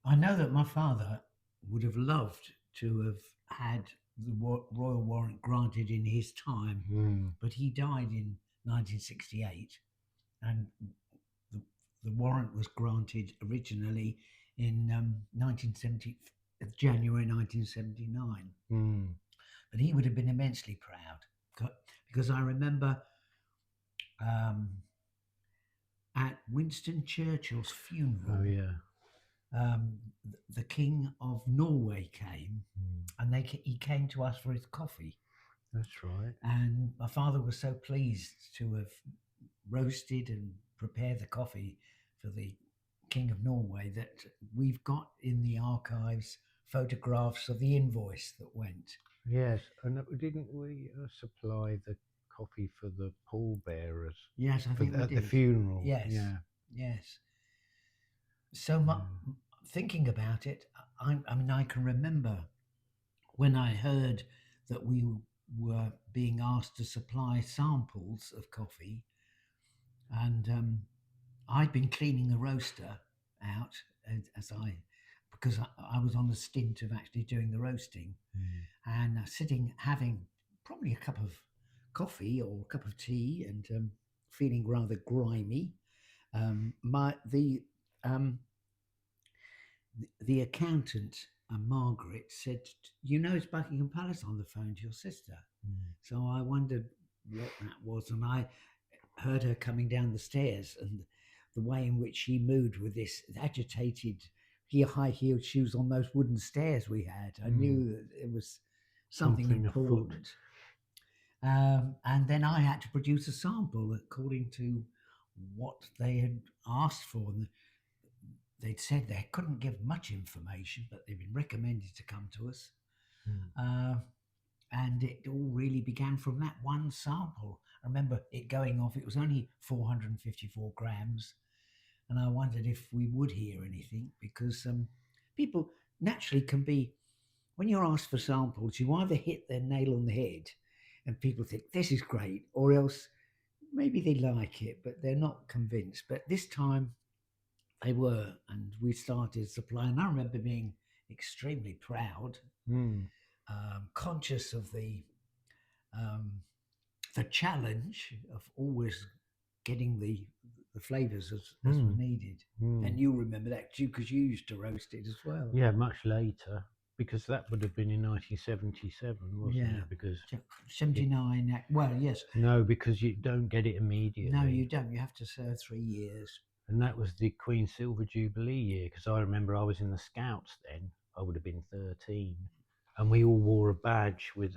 I know that my father would have loved to have had the Royal Warrant granted in his time, Mm. but he died in 1968, and the, the warrant was granted originally in 1970, January 1979. Mm. But he would have been immensely proud because I remember um, at Winston Churchill's Oh funeral, yeah. the King of Norway came, Mm. and he came to us for his coffee. That's right. And my father was so pleased to have roasted and prepared the coffee for the King of Norway that we've got in the archives photographs of the invoice that went. Yes, and didn't we supply the coffee for the pallbearers Yes, I for think we at the did. funeral? Yes, Yeah. yes. So Yeah. thinking about it, I mean, I can remember when I heard that we were being asked to supply samples of coffee, and I'd been cleaning the roaster out as I, because I was on a stint of actually doing the roasting, Mm. and sitting having probably a cup of coffee or a cup of tea, and feeling rather grimy. My um, the accountant, Margaret, said, "You know, it's Buckingham Palace on the phone to your sister." Mm. So I wondered what that was, and I heard her coming down the stairs, and the way in which she moved with this agitated, high heeled shoes on those wooden stairs we had. I Mm. knew that it was something Something afoot. important. And then I had to produce a sample according to what they had asked for. And they'd said they couldn't give much information, but they'd been recommended to come to us. Mm. Uh, and it all really began from that one sample. I remember it going off, it was only 454 grams. And I wondered if we would hear anything because people naturally can be, when you're asked for samples, you either hit the nail on the head and people think this is great, or else maybe they like it, but they're not convinced. But this time they were, and we started supplying. I remember being extremely proud, Mm. conscious of um, the challenge of always getting the flavors as was Mm. needed. Mm. And you remember that too, because you used to roast it as well. Yeah, much later, because that would have been in 1977, wasn't Yeah. it? Because it 79. Well, yes. no, because you don't get it No, you immediately, don't. You have to serve 3 years. and that was the Queen's Silver Jubilee year. Because I remember I was in the Scouts then. I would have been 13, and we all wore a badge with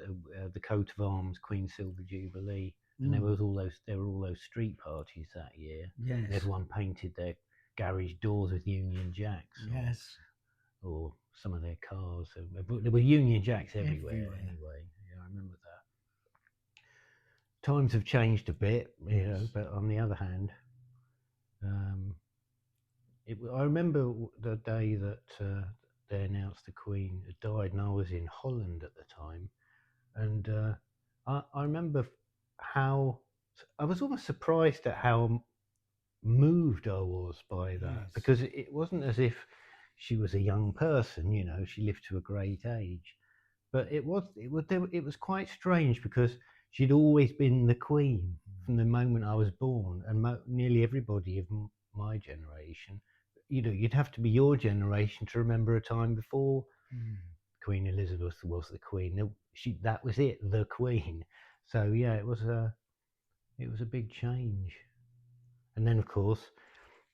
the coat of arms, Queen's Silver Jubilee, and Mm, there were all those street parties that year, and yes. everyone painted their garage doors with Union Jacks Yes. or some of their cars. So there were Union Jacks everywhere Everywhere. anyway. Yeah, I remember that. Times have changed a bit, but on the other hand, um, I remember the day that they announced the Queen had died, and I was in Holland at the time, and I remember how I was almost surprised at how moved I was by that, Yes. because it wasn't as if she was a young person, she lived to a great age, but it was quite strange because she'd always been the Queen from the moment I was born, and nearly everybody of my generation, you'd have to be your generation to remember a time before Mm. Queen Elizabeth was the Queen. That was it, the Queen. So yeah, it was a big change. And then of course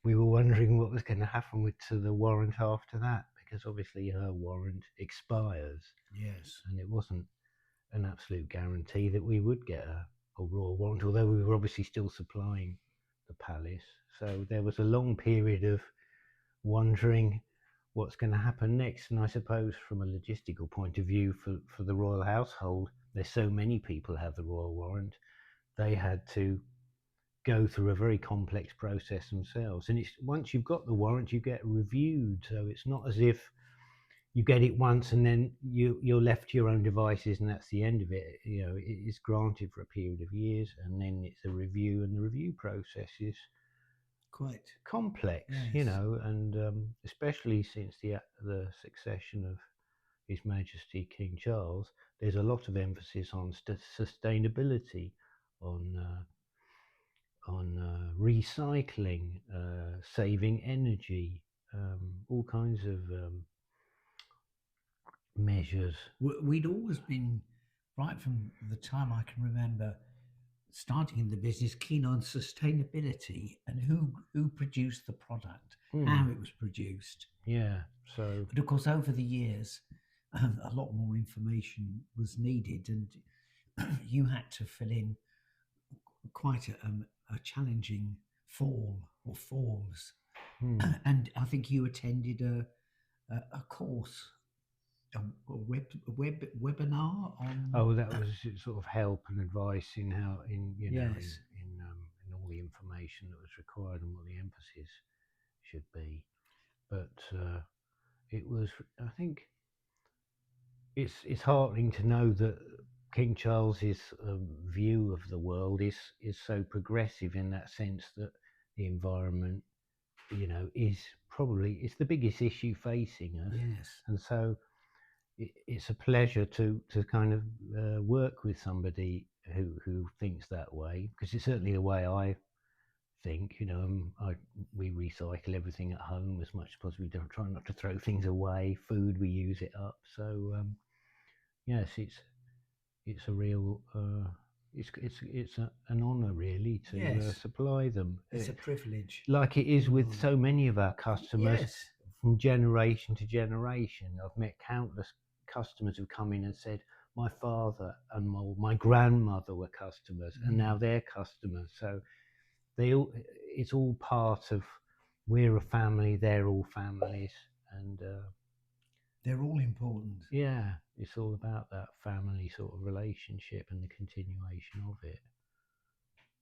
we were wondering what was going to happen to the warrant after that, because obviously her warrant expires, Yes. and it wasn't an absolute guarantee that we would get a royal warrant, although we were obviously still supplying the palace. So there was a long period of wondering what's going to happen next. And I suppose from a logistical point of view for the royal household, there's so many people have the royal warrant, they had to go through a very complex process themselves. And it's once you've got the warrant, you get reviewed. So it's not as if you get it once and then you're left to your own devices and that's the end of it. It is granted for a period of years, and then it's a review, and the review process is quite. complex, Yes. and especially since the succession of His Majesty King Charles, there's a lot of emphasis on sustainability, on recycling, saving energy, all kinds of measures. We'd always been, right from the time I can remember starting in the business, keen on sustainability and who produced the product, how Hmm. it was produced. Yeah. So. But of course, over the years, a lot more information was needed, and you had to fill in quite a challenging form or forms. Hmm. And I think you attended a course, a webinar on. Oh, that was sort of help and advice in how, Yes, in all the information that was required and what the emphasis should be. But it was, I think, it's heartening to know that King Charles's view of the world is so progressive in that sense that the environment, is probably it's the biggest issue facing us, yes, and so it's a pleasure to kind of work with somebody who thinks that way, because it's certainly the way I think. We recycle everything at home as much as possible. We don't try not to throw things away. Food, we use it up. So yes, it's a real an honour really to yes. supply them. It's a privilege. Like it is Real with honour. so many of our customers, Yes. from generation to generation. I've met countless customers who come in and said, my father and my grandmother were customers, and now Mm. they're customers. So it's all part of, we're a family, they're all families, and They're all important. yeah, it's all about that family sort of relationship and the continuation of it.